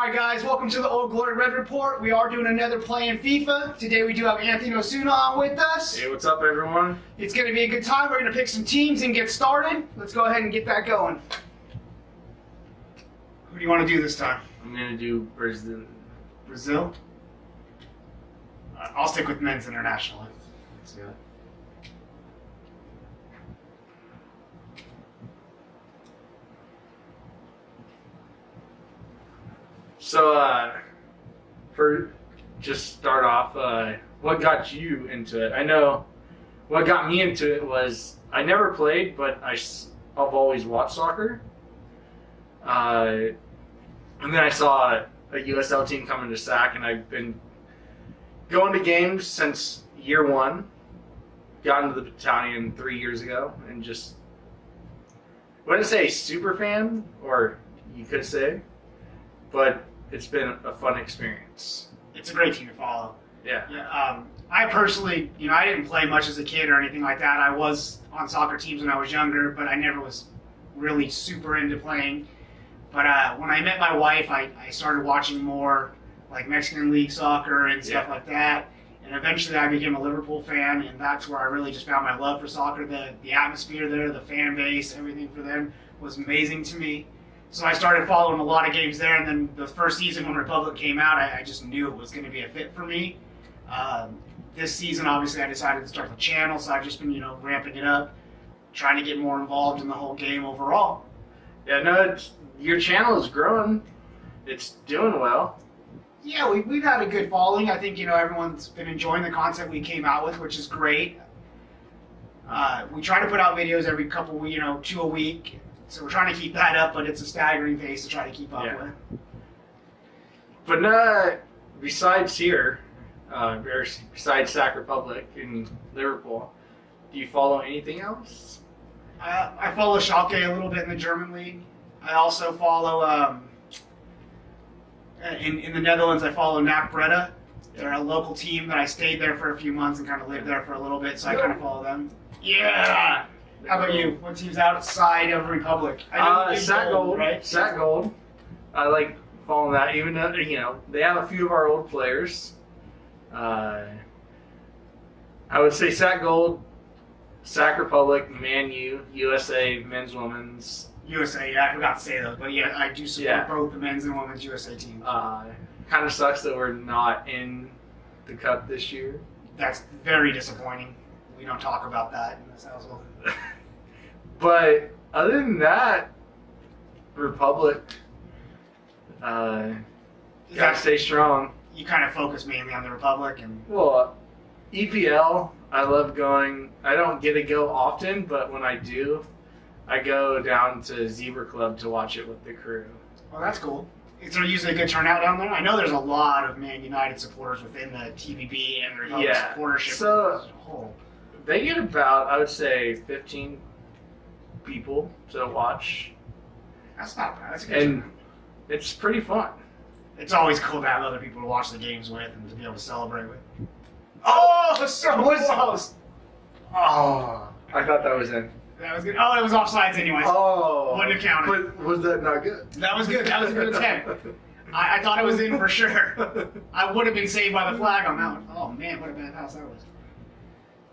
Alright guys, welcome to the Old Glory Red Report. We are doing another play in FIFA. Today we do have Anthony Osuna on with us. Hey, what's up everyone? It's going to be a good time. We're going to pick some teams and get started. Let's go ahead and get that going. Who do you want to do this time? I'm going to do Brazil. Brazil? I'll stick with men's international. Let's do it. So, for just start off, what got you into it? I know what got me into it was I never played, but I've always watched soccer. And then I saw a USL team coming to SAC, and I've been going to games since year one. Got into the battalion 3 years ago, and just I wouldn't say super fan, or you could say, but it's been a fun experience. It's a great team to follow. Yeah. I personally, I didn't play much as a kid or anything like that. I was on soccer teams when I was younger, but I never was really super into playing. But when I met my wife, I started watching more like Mexican League soccer and stuff like that. And eventually I became a Liverpool fan, and that's where I really just found my love for soccer. The atmosphere there, the fan base, everything for them was amazing to me. So I started following a lot of games there, and then the first season when Republic came out, I just knew it was going to be a fit for me. This season, obviously, I decided to start the channel, so I've just been, ramping it up, trying to get more involved in the whole game overall. Yeah, no, your channel is growing. It's doing well. Yeah, we've had a good following. I think, everyone's been enjoying the content we came out with, which is great. We try to put out videos every couple, 2 a week. So we're trying to keep that up, but it's a staggering pace to try to keep up with. But besides here, besides SAC Republic in Liverpool, do you follow anything else? I follow Schalke a little bit in the German league. I also follow, in the Netherlands, I follow NAC Breda. They're a local team that I stayed there for a few months and kind of lived there for a little bit, so I kind of follow them. Yeah! How about you? What team's outside of Republic? SAC Gold, right? SAC Gold. I like following that, even though, they have a few of our old players. I would say SAC Gold, SAC Republic, Man U, USA, men's, women's. USA, yeah, I forgot to say those, but yeah, I do support both the men's and women's USA teams. Kind of sucks that we're not in the cup this year. That's very disappointing. We don't talk about that in this household. But other than that, Republic, gotta stay strong. You kind of focus mainly on the Republic and. Well, EPL, I love going. I don't get to go often, but when I do, I go down to Zebra Club to watch it with the crew. Well, that's cool. Is there usually a good turnout down there? I know there's a lot of Man United supporters within the TVB and Republic supportership. So as a whole. They get about, I would say, 15 people to watch. That's not bad. That's a good turnout. It's pretty fun. It's always cool to have other people to watch the games with and to be able to celebrate with. Oh, so close! Oh, I thought that was in. That was good. Oh, it was offsides anyways. Oh. Wouldn't have counted. But was that not good? That was good. That was a good attempt. I thought it was in for sure. I would have been saved by the flag on that one. Oh man, what a bad pass that was.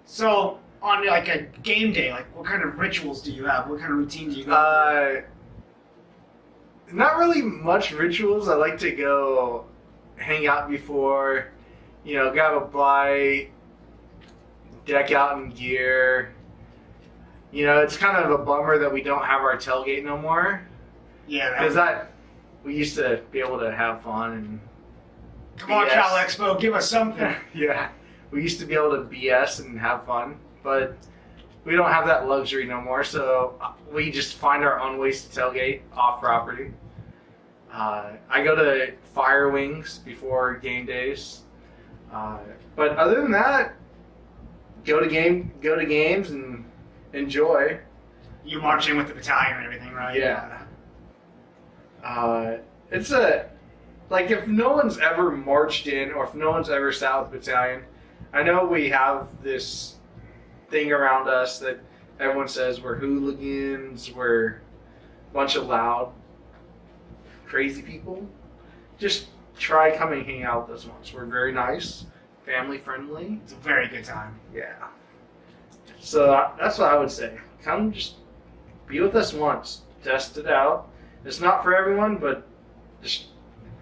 So, on like a game day, like what kind of rituals do you have? What kind of routine do you go Not really much rituals. I like to go hang out before, grab a bite, deck out in gear. It's kind of a bummer that we don't have our tailgate no more. Yeah, because we used to be able to have fun and. Come on, Cal Expo, give us something. Yeah, we used to be able to BS and have fun, but we don't have that luxury no more. So we just find our own ways to tailgate off property. I go to Fire Wings before game days, but other than that, go to games and enjoy. You march in with the battalion and everything, right? Yeah. It's if no one's ever marched in or if no one's ever sat with the battalion, I know we have this thing around us that everyone says we're hooligans, we're a bunch of loud, crazy people. just try coming hang out with us once. We're very nice, family friendly. It's a very good time. Yeah. So that's what I would say. Come just be with us once. Test it out. It's not for everyone, but just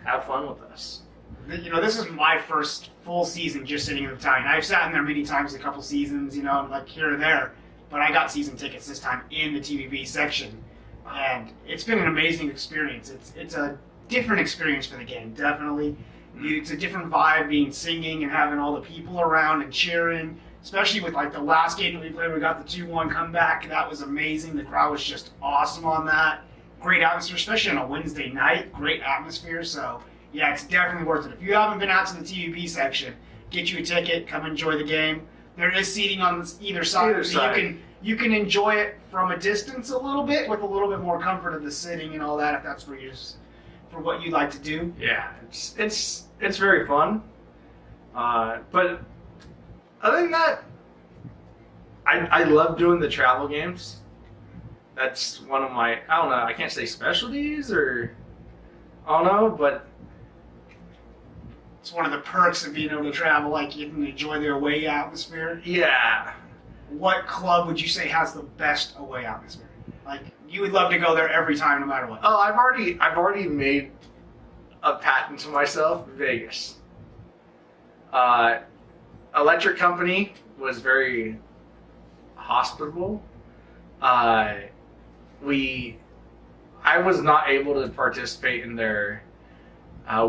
have fun with us. You know, this is my first full season just sitting in the battalion. I've sat in there many times, a couple seasons, you know, like here or there, but I got season tickets this time in the TVB section, and it's been an amazing experience. It's a different experience for the game, definitely. It's a different vibe, being singing and having all the people around and cheering, especially with like the last game that we played. We got the 2-1 comeback. That was amazing. The crowd was just awesome on that. Great atmosphere, especially on a Wednesday night. Great atmosphere. So yeah, it's definitely worth it. If you haven't been out to the TVB section, get you a ticket. Come enjoy the game. There is seating on either side. You can enjoy it from a distance a little bit with a little bit more comfort of the sitting and all that, if that's for what you like to do. Yeah, it's very fun. But other than that, I love doing the travel games. That's one of my, I don't know, I can't say specialties or, I don't know, but it's one of the perks of being able to travel, like you can enjoy the away atmosphere. yeah. What club would you say has the best away atmosphere? Like, you would love to go there every time, no matter what. Oh, I've already made a patent to myself. Vegas. Electric Company was very hospitable. I was not able to participate in their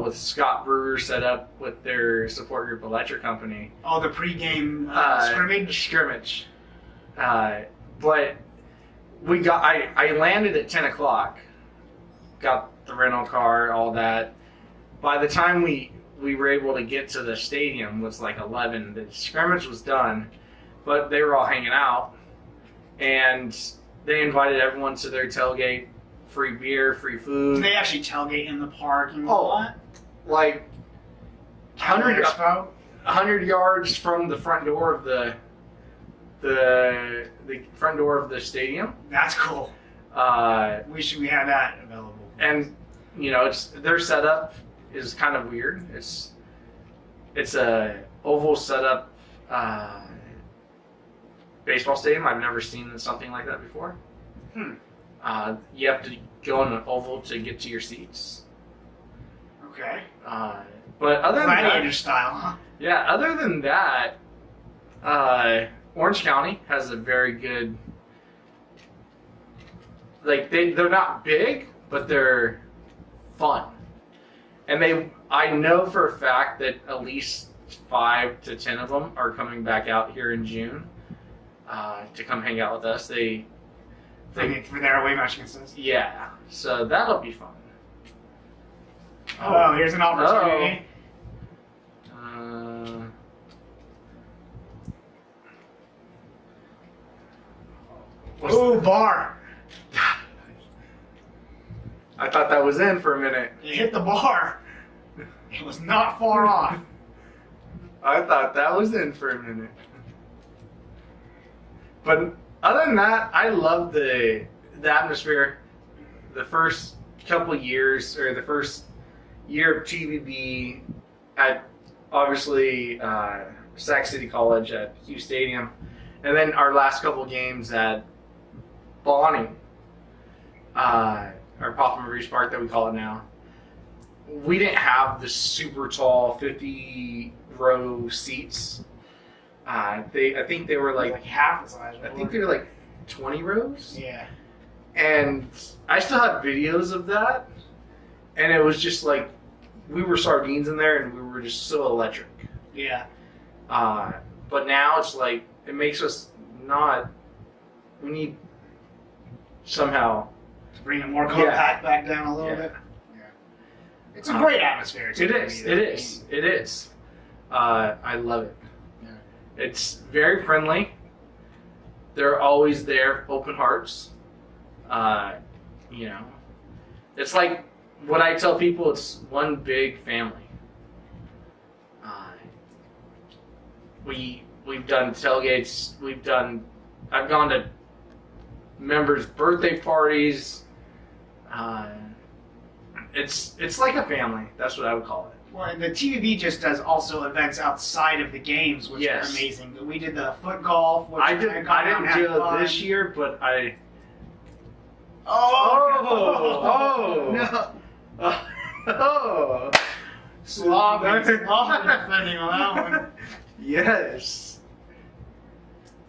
with Scott Brewer set up with their support group, Electric Company. Oh, the pregame scrimmage. But I landed at 10 o'clock, got the rental car, all that. By the time we were able to get to the stadium, it was like 11. The scrimmage was done, but they were all hanging out, and they invited everyone to their tailgate, free beer, free food. Do they actually tailgate in the parking lot? Like 100 yards from the front door of the front door of the stadium. That's cool. Wish we had that available. And you know, their setup is kind of weird. It's a oval setup baseball stadium. I've never seen something like that before. You have to go in an oval to get to your seats. Okay. But other than Gladiator that, style, huh? yeah. Other than that, Orange County has a very good. Like they're not big, but they're fun, and I know for a fact that at least 5 to 10 of them are coming back out here in June to come hang out with us. For their away match against us. Yeah, so that'll be fun. Oh, here's an opportunity. Ooh, bar. I thought that was in for a minute. You hit the bar. It was not far off. I thought that was in for a minute. But other than that, I love the atmosphere. The first couple years, or the first year of TVB at obviously Sac City College at Hughes Stadium, and then our last couple games at Bonnie, or Papa Maurice Park that we call it now. We didn't have the super tall 50-row seats. I think they were like half the size. I think they were like 20 rows. Yeah. And I still have videos of that, and it was just like we were sardines in there, and we were just so electric. Yeah. But now it's like it makes us not. We need somehow to bring it more compact back down a little bit. Yeah. It's a great atmosphere. It is. I love it. Yeah. It's very friendly. They're always there, open hearts. You know, it's like what I tell people. It's one big family. We've done tailgates. I've gone to members' birthday parties. It's like a family. That's what I would call it. Well, and the TVB just does also events outside of the games, which Yes. are amazing. We did the foot golf. Which I didn't do it this year, but I. Oh! No. Sloppy defending on that one. Yes.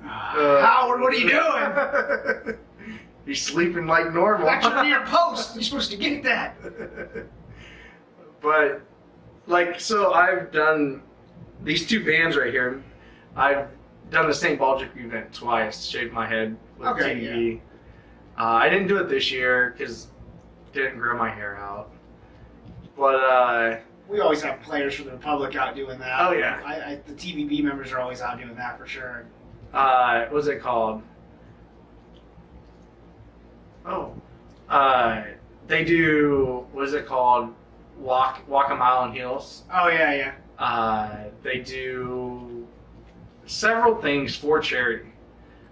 Howard, what are you doing? He's sleeping like normal. Back to the near post. You're supposed to get that. But, so I've done these two bands right here. I've done the St. Baldrick event twice, shaved my head with TV. Yeah. I didn't do it this year because didn't grow my hair out. But, we always have players from the Republic out doing that. Oh, yeah. The TVB members are always out doing that for sure. what's it called? They do, what is it called? Walk a mile in heels. Oh, yeah. They do several things for charity.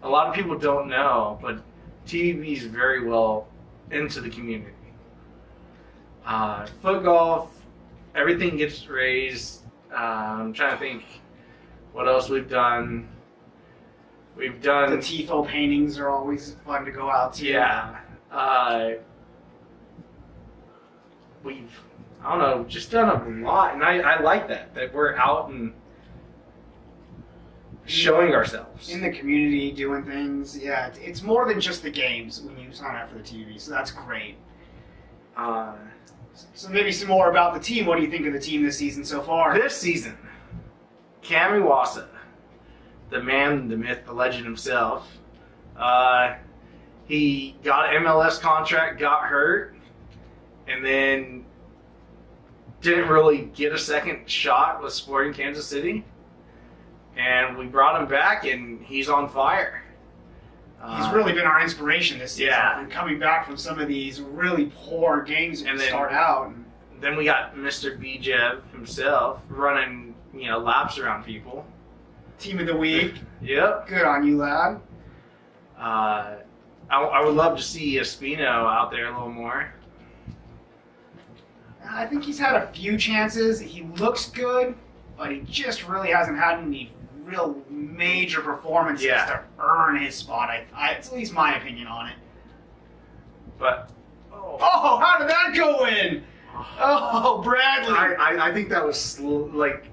A lot of people don't know, but TVB is very well into the community. Foot golf, everything gets raised. I'm trying to think what else we've done. We've done... The TIFO paintings are always fun to go out to. Yeah. We've, I don't know, just done a lot. And I like that we're out and showing ourselves. In the community, doing things. Yeah, it's more than just the games when you sign up for the TV, so that's great. So maybe some more about the team. What do you think of the team this season so far? This season, Cam Iwasa, the man, the myth, the legend himself, he got an MLS contract, got hurt, and then didn't really get a second shot with Sporting Kansas City. And we brought him back, and he's on fire. He's really been our inspiration this season. Yeah. From coming back from some of these really poor games And to then- start out. Then we got Mr. Bijev himself running, laps around people. Team of the week. Yep. Good on you, lad. I would love to see Espino out there a little more. I think he's had a few chances. He looks good, but he just really hasn't had any real major performances to earn his spot. It's at least my opinion on it. But Oh, how did that go in? Oh, Bradley. I think that was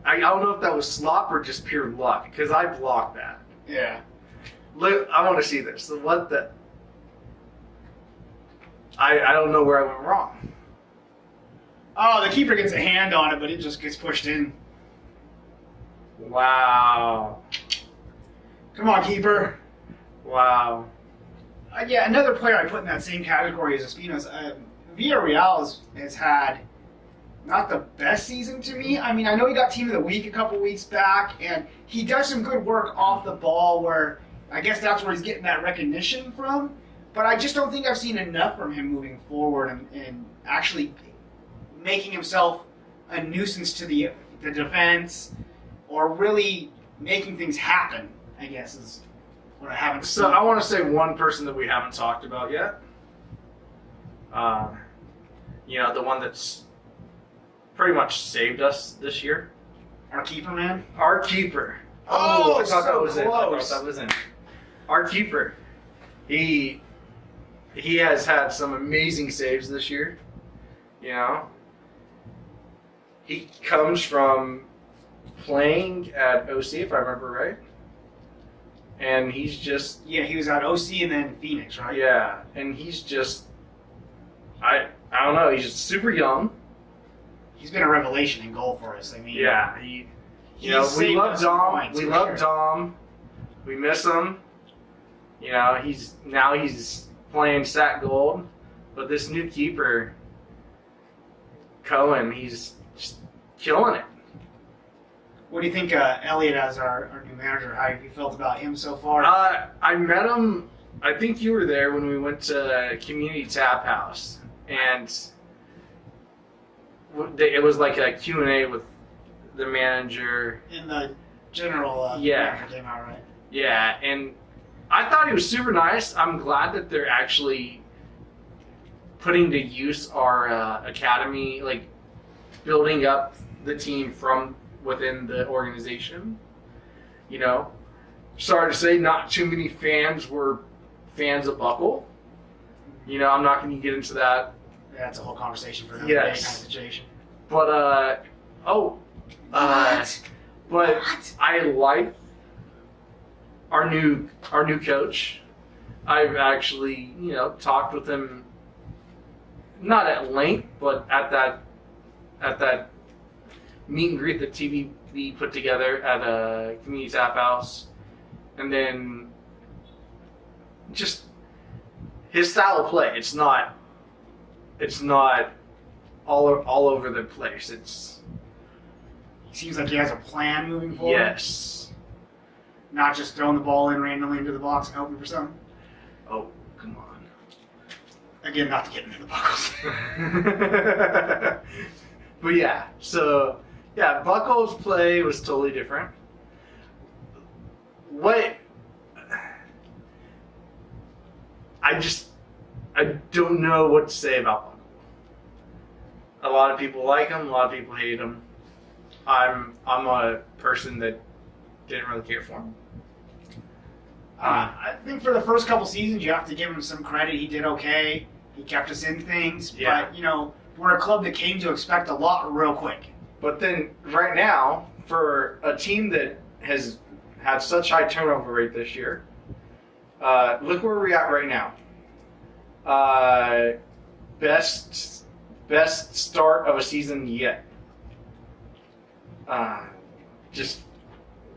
I don't know if that was slop or just pure luck because I blocked that. Yeah. Look, I want to see this. What the? I don't know where I went wrong. Oh, the keeper gets a hand on it, but it just gets pushed in. Wow. Come on, keeper. Wow. Yeah, another player I put in that same category as Espino's. Villarreal has had not the best season to me. I mean, I know he got Team of the Week a couple weeks back, and he does some good work off the ball where I guess that's where he's getting that recognition from. But I just don't think I've seen enough from him moving forward and actually making himself a nuisance to the defense or really making things happen, I guess, is what I haven't seen. So I want to say one person that we haven't talked about yet. The one that's pretty much saved us this year. Our keeper, man. Our keeper. Oh, I thought that so was it. I close. thought that was in. Our keeper. He has had some amazing saves this year. He comes from playing at OC, if I remember right. And he's just... Yeah, he was at OC and then Phoenix, right? Yeah, and he's just... I don't know, he's just super young. He's been a revelation in goal for us. I mean... Yeah, He's we saved love us some Dom. points, We for love sure. Dom. We miss him. He's playing Sat Gold, but this new keeper, Cohen, he's just killing it. What do you think, Elliot, as our new manager? How have you felt about him so far? I met him. I think you were there when we went to Community Tap House, and it was like a Q&A with the manager. In the general manager came out, right? Yeah, and I thought he was super nice. I'm glad that they're actually putting to use our academy, like building up the team from within the organization. You know, sorry to say, not too many fans were fans of Buckle. You know, I'm not going to get into that. That's a whole conversation for another day kind of situation. But but I like our new coach. I've actually, you know, talked with him, not at length, but at that meet and greet that TVB put together at a community tap house, and then just his style of play. It's not all over the place. It's seems like he has a plan moving forward. yes. Not just throwing the ball in randomly into the box and hoping for something. Oh, come on. Again, not to get into the Buckles. But yeah, so yeah, Buckles' play was totally different. I don't know what to say about Buckle. A lot of people like him, a lot of people hate him. I'm a person that didn't really care for him. I think for the first couple seasons, you have to give him some credit. He did okay. He kept us in things. Yeah. But, you know, we're a club that came to expect a lot real quick. But then right now, for a team that has had such high turnover rate this year, look where we're at right now. Best start of a season yet. Just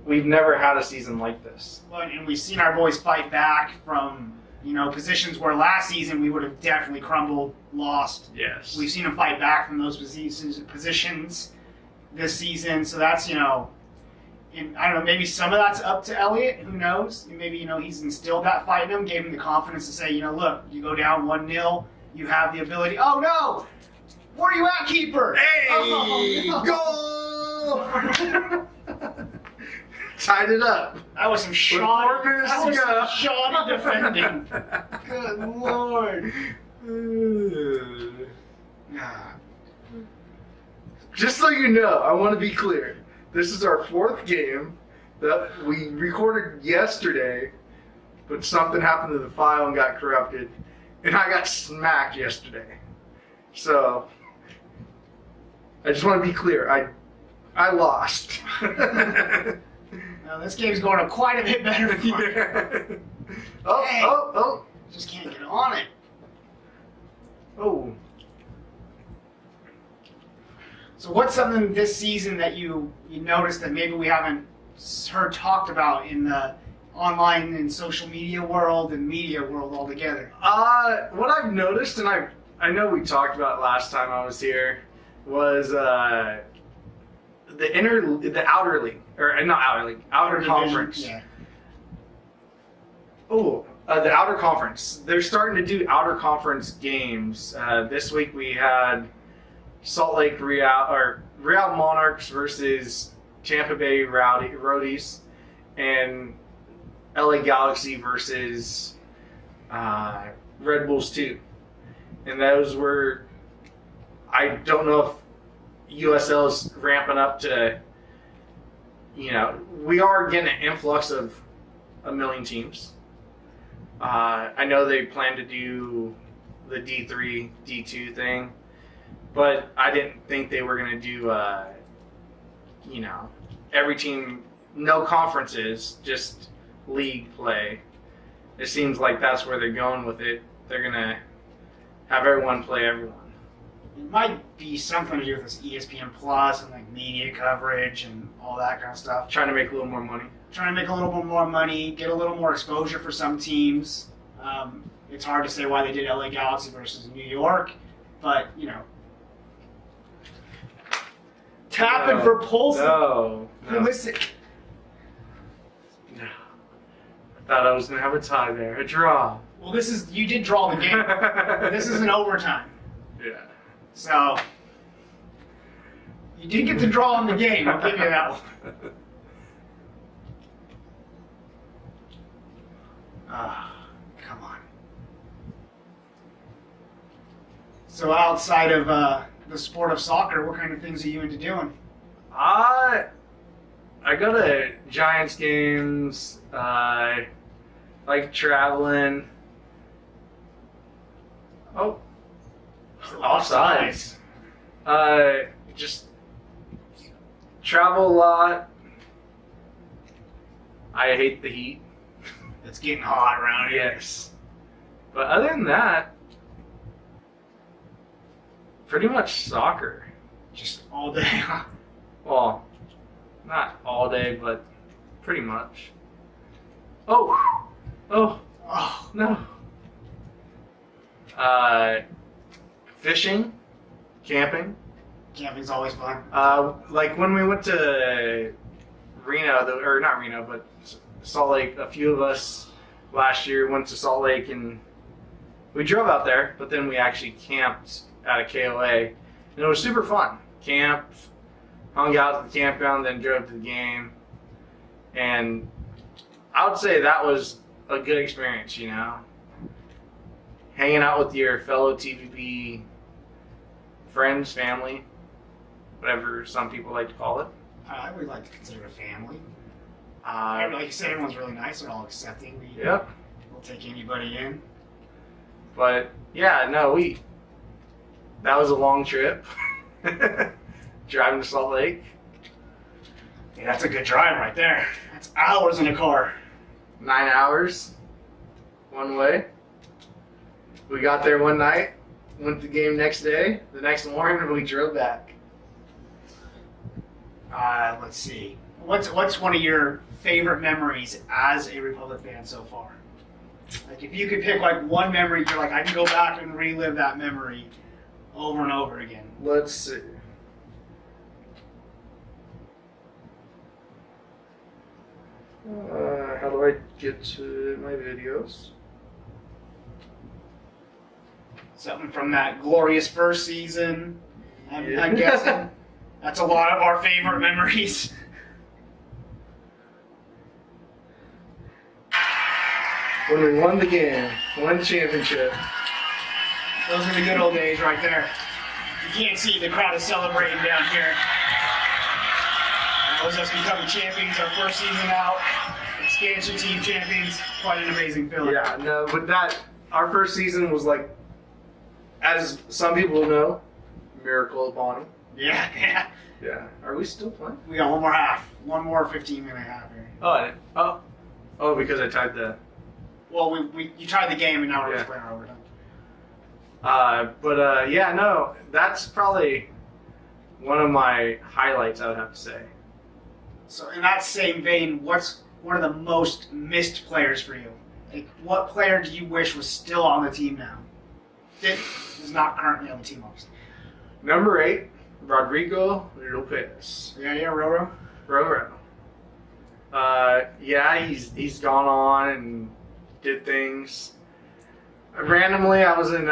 we've never had a season like this. Well, and we've seen our boys fight back from, you know, positions where last season we would have definitely crumbled, lost. Yes. We've seen them fight back from those positions this season. So that's, you know, I don't know, maybe some of that's up to Elliott. Who knows? Maybe, you know, he's instilled that fight in him, gave him the confidence to say, you know, look, you go down 1-0, you have the ability. Oh, no! Where are you at, keeper? Hey! Oh, no. Goal! Tied it up. That was some With 4 minutes to go. shoddy defending. Good Lord. Just so you know, I want to be clear. This is our 4th game that we recorded yesterday, but something happened to the file and got corrupted, and I got smacked yesterday. So I just want to be clear. I lost. Now, this game's going to quite a bit better for you. Oh. Just can't get on it. Oh. So what's something this season that you noticed that maybe we haven't heard talked about in the online and social media world and media world altogether? What I've noticed, and I know we talked about it last time I was here, was the outer league, or not outer league, outer conference. Yeah. Oh, the outer conference. They're starting to do outer conference games. This week we had Salt Lake Real Monarchs versus Tampa Bay Roadies, and LA Galaxy versus Red Bulls 2. And those were, I don't know if USL is ramping up to, you know, we are getting an influx of 1 million teams. I know they plan to do the D3, D2 thing, but I didn't think they were going to do, you know, every team, no conferences, just league play. It seems like that's where they're going with it. They're going to have everyone play everyone. It might be something to do with this ESPN Plus and like media coverage and all that kind of stuff. Trying to make a little more money. Trying to make a little bit more money, get a little more exposure for some teams. It's hard to say why they did LA Galaxy versus New York, but, you know. Tapping for Pulisic. No. Pulisic. No. I thought I was going to have a tie there. A draw. Well, you did draw the game. This is an overtime. Yeah. So, you did get to draw in the game. I'll give you that one. Come on. So outside of the sport of soccer, what kind of things are you into doing? I go to Giants games. Like traveling. Oh, offsides. Just travel a lot. I hate the heat. It's getting hot around here. Yes. But other than that, pretty much soccer. Just all day. Well, not all day, but pretty much. Oh, Oh, no. Fishing, camping. camping's always fun. Like when we went to Reno, or not Reno, but Salt Lake, a few of us last year went to Salt Lake and we drove out there, but then we actually camped at a KOA, and it was super fun. Camped, hung out at the campground, then drove to the game, and I would say that was a good experience, you know? Hanging out with your fellow TVP friends, family, whatever some people like to call it. I would like to consider it family. Like you said, everyone's really nice. They're all accepting. Yep. We'll take anybody in. But yeah, no, that was a long trip. Driving to Salt Lake. Yeah, that's a good drive right there. That's hours in a car. 9 hours, one way. We got there one night, went to the game next day. The next morning, we drove back. Let's see. What's one of your favorite memories as a Republic fan so far? Like, if you could pick like one memory, you're like, I can go back and relive that memory over and over again. Let's see. How do I get to my videos? Something from that glorious first season. I'm Yeah. guessing that's a lot of our favorite memories. When we won the game, won the championship. Those are the good old days right there. You can't see the crowd is celebrating down here. That was us becoming champions our first season out. Expansion team champions. Quite an amazing feeling. Yeah, no, but our first season was like, as some people know, Miracle of Bonnie. Yeah, yeah. Yeah. Are we still playing? We got one more half. One more 15-minute half here. Oh, because I tied the. Well, you tried the game and now we're Yeah. just playing our overtime. Yeah, no, that's probably one of my highlights, I would have to say. So in that same vein, what's one of the most missed players for you? Like, what player do you wish was still on the team now? That is not currently on the team, obviously. Number 8, Rodrigo Lopez. Yeah, Roro. Roro. Yeah, he's gone on and did things. Randomly, I was in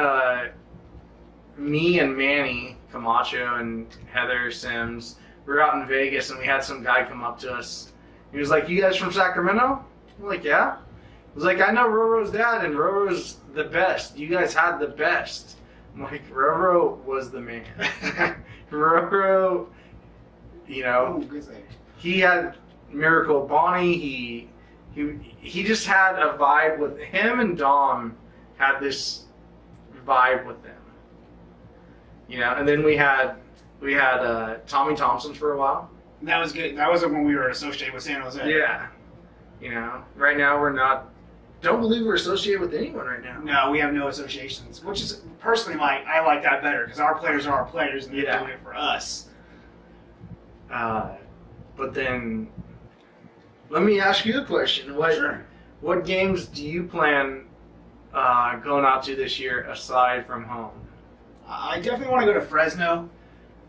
me and Manny Camacho and Heather Sims. We were out in Vegas and we had some guy come up to us. He was like, "You guys from Sacramento?" I'm like, "Yeah." He was like, "I know Roro's dad, and Roro's the best. You guys had the best." I'm like, "Roro was the man." Roro, you know, Oh, good save. he had Miracle Bonnie. He just had a vibe with him, and Dom had this vibe with them. You know, and then we had Tommy Thompson for a while. That was good. That was when we were associated with San Jose. Yeah. You know, right now we're not. Don't believe we're associated with anyone right now. No, we have no associations, which is personally I like that better because our players are our players and they're Yeah. doing it for us. But then, let me ask you a question. What games do you plan going out to this year aside from home? I definitely want to go to Fresno.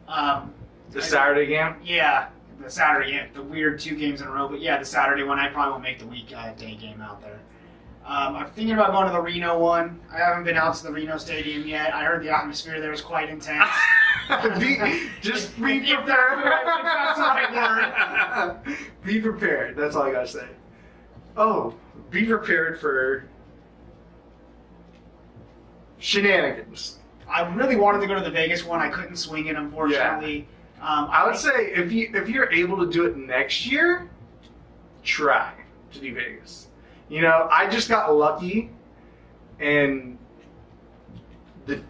The Saturday game? Yeah, the Saturday game. The weird 2 games in a row, but yeah, the Saturday one. I probably won't make the weekday game out there. I'm thinking about going to the Reno one. I haven't been out to the Reno Stadium yet. I heard the atmosphere there was quite intense. Just be If that's the right word. Be prepared. That's all I gotta say. Oh, be prepared for shenanigans. I really wanted to go to the Vegas one. I couldn't swing it, unfortunately. I would say if you're able to do it next year, try to do Vegas. You know, I just got lucky and the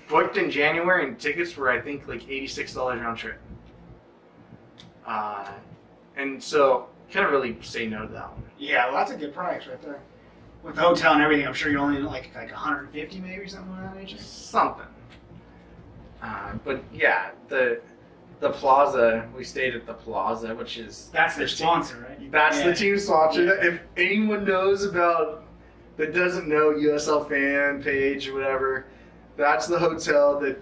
booked in January and tickets were I think like $86 round trip. And so can't really say no to that one. Yeah, well, that's a good price right there. With the hotel and everything, I'm sure you're only like 150 maybe, something like that nature. Something. But yeah, the Plaza, we stayed at the Plaza, which is... That's their sponsor, right? That's the team sponsor. Yeah. If anyone knows about, that doesn't know USL fan page or whatever, that's the hotel that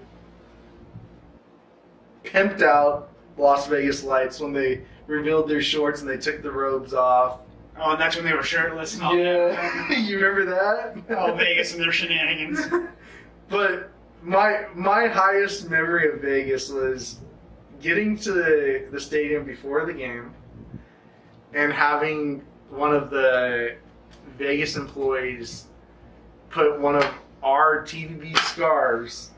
pimped out Las Vegas Lights when they revealed their shorts and they took the robes off. Oh, and that's when they were shirtless and all Yeah, that. you remember that? Oh, Vegas and their shenanigans. But my highest memory of Vegas was getting to the stadium before the game and having one of the Vegas employees put one of our TVB scarves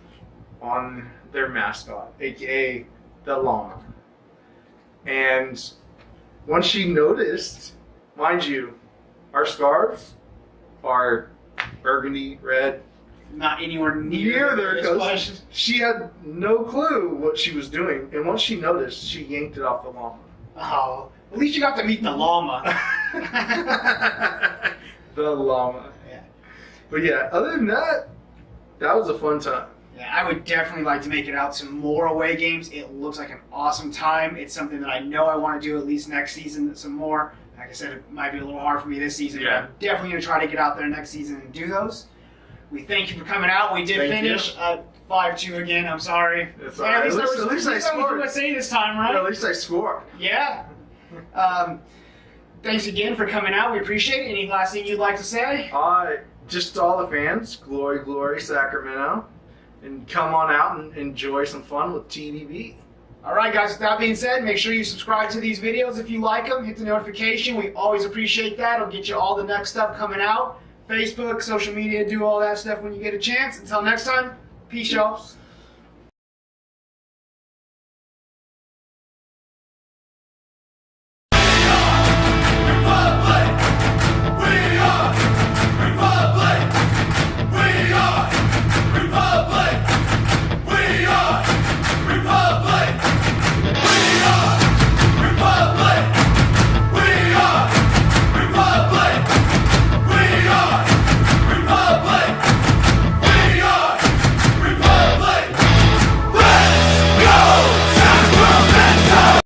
on their mascot, aka the llama. And once she noticed, mind you, our scarves are burgundy, red. Not anywhere near there, this question. she had no clue what she was doing. And once she noticed, she yanked it off the llama. Oh, at least you got to meet the llama. The llama. Yeah. But yeah, other than that, that was a fun time. Yeah, I would definitely like to make it out to more away games. It looks like an awesome time. It's something that I know I want to do at least next season, some more. Like I said, it might be a little hard for me this season, but I'm definitely going to try to get out there next season and do those. We thank you for coming out. We did finish 5-2 again. I'm sorry. It's all right. At least I scored. USA this time, right? Yeah, at least I scored. Yeah. Thanks again for coming out. We appreciate it. Any last thing you'd like to say? Just to all the fans, glory, glory, Sacramento. And come on out and enjoy some fun with TVB. All right, guys. With that being said, make sure you subscribe to these videos if you like them. Hit the notification. We always appreciate that. It'll get you all the next stuff coming out. Facebook, social media, do all that stuff when you get a chance. Until next time, peace, y'all.